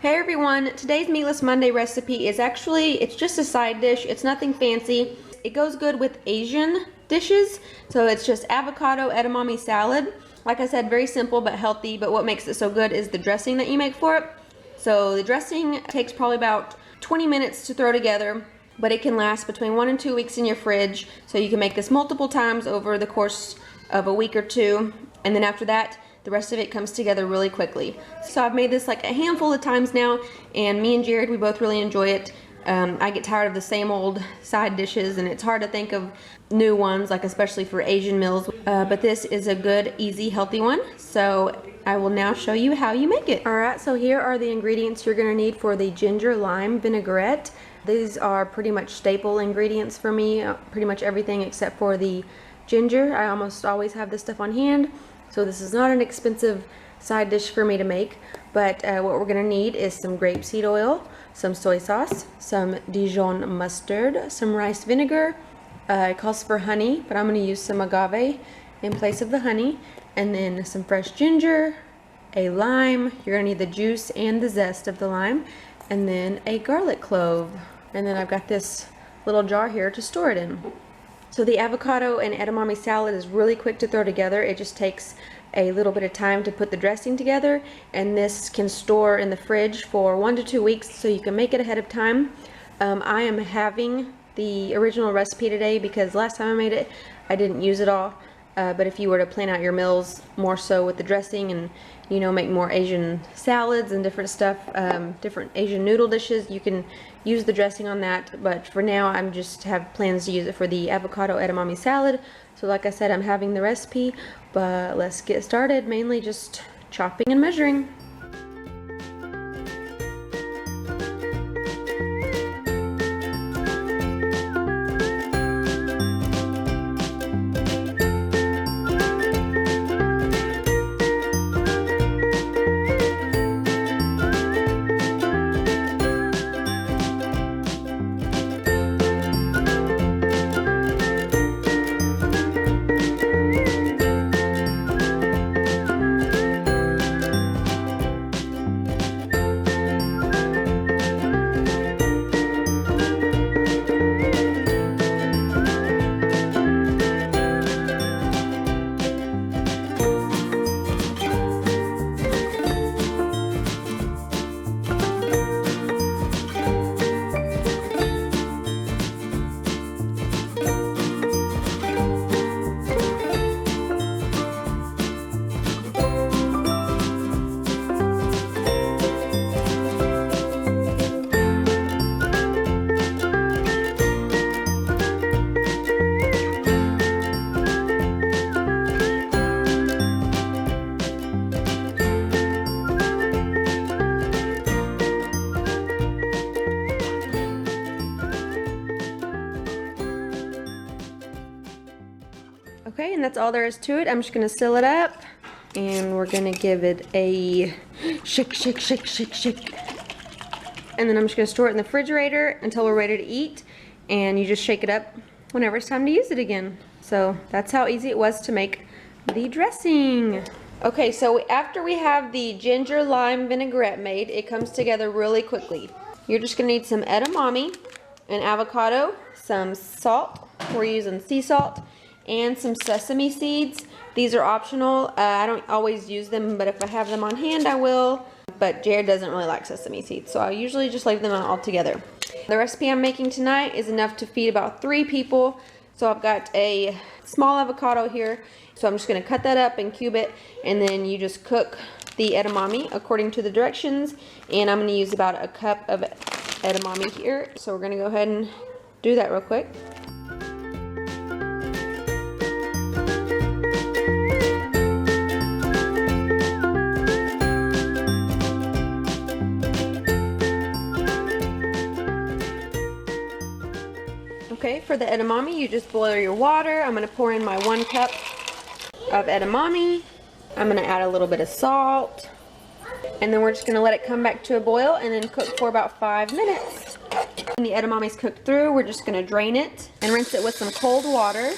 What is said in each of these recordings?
Hey everyone, today's Meatless Monday recipe is it's just a side dish. It's nothing fancy. It goes good with Asian dishes. So it's just avocado edamame salad. Like I said, very simple but healthy, but what makes it so good is the dressing that you make for it. So the dressing takes probably about 20 minutes to throw together, but it can last between 1 and 2 weeks in your fridge. So you can make this multiple times over the course of a week or two, and then after that, the rest of it comes together really quickly. So I've made this like a handful of times now, and me and Jared, we both really enjoy it. I get tired of the same old side dishes, and it's hard to think of new ones, like especially for Asian meals. But this is a good, easy, healthy one. So I will now show you how you make it. Alright, so here are the ingredients you're gonna need for the ginger lime vinaigrette. These are pretty much staple ingredients for me, pretty much everything except for the ginger. I almost always have this stuff on hand. So this is not an expensive side dish for me to make, but what we're gonna need is some grapeseed oil, some soy sauce, some Dijon mustard, some rice vinegar. It calls for honey, but I'm gonna use some agave in place of the honey, and then some fresh ginger, a lime. You're gonna need the juice and the zest of the lime, and then a garlic clove. And then I've got this little jar here to store it in. So the avocado and edamame salad is really quick to throw together. It just takes a little bit of time to put the dressing together, and this can store in the fridge for 1 to 2 weeks, so you can make it ahead of time. I am having the original recipe today because last time I made it, I didn't use it all. But if you were to plan out your meals more so with the dressing and, you know, make more Asian salads and different stuff, different Asian noodle dishes, you can use the dressing on that. But for now, I'm just have plans to use it for the avocado edamame salad. So like I said, I'm having the recipe, but let's get started. Mainly just chopping and measuring. Okay, and that's all there is to it. I'm just gonna seal it up, and we're gonna give it a shake, shake, shake, shake, shake. And then I'm just gonna store it in the refrigerator until we're ready to eat, and you just shake it up whenever it's time to use it again. So that's how easy it was to make the dressing. Okay, so after we have the ginger lime vinaigrette made, it comes together really quickly. You're just gonna need some edamame, an avocado, some salt, we're using sea salt, and some sesame seeds. These are optional. I don't always use them, but if I have them on hand, I will. But Jared doesn't really like sesame seeds, so I usually just leave them all together. The recipe I'm making tonight is enough to feed about 3 people. So I've got a small avocado here, so I'm just gonna cut that up and cube it, and then you just cook the edamame according to the directions, and I'm gonna use about a cup of edamame here. So we're gonna go ahead and do that real quick. Okay, for the edamame, you just boil your water. I'm gonna pour in my 1 cup of edamame. I'm gonna add a little bit of salt, and then we're just gonna let it come back to a boil and then cook for about 5 minutes. When the edamame is cooked through, we're just gonna drain it and rinse it with some cold water.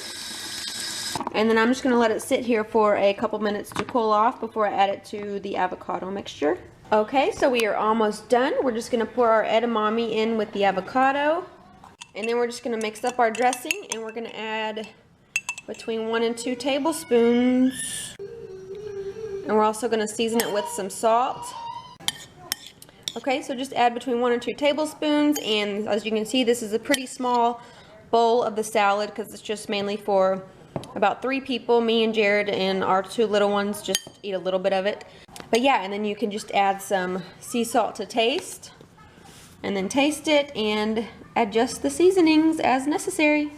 And then I'm just gonna let it sit here for a couple minutes to cool off before I add it to the avocado mixture. Okay, so we are almost done. We're just going to pour our edamame in with the avocado. And then we're just going to mix up our dressing, and we're going to add between 1 and 2 tablespoons. And we're also going to season it with some salt. Okay, so just add between 1 and 2 tablespoons, and as you can see, this is a pretty small bowl of the salad because it's just mainly for about 3 people. Me and Jared and our 2 little ones just eat a little bit of it. But yeah, and then you can just add some sea salt to taste, and then taste it and adjust the seasonings as necessary.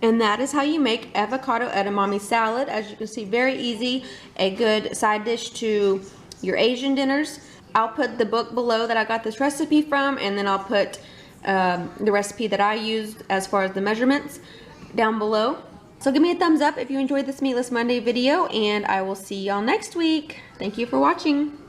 And that is how you make avocado edamame salad. As you can see, very easy, a good side dish to your Asian dinners. I'll put the book below that I got this recipe from, and then I'll put the recipe that I used as far as the measurements down below. So give me a thumbs up if you enjoyed this Meatless Monday video, and I will see y'all next week. Thank you for watching.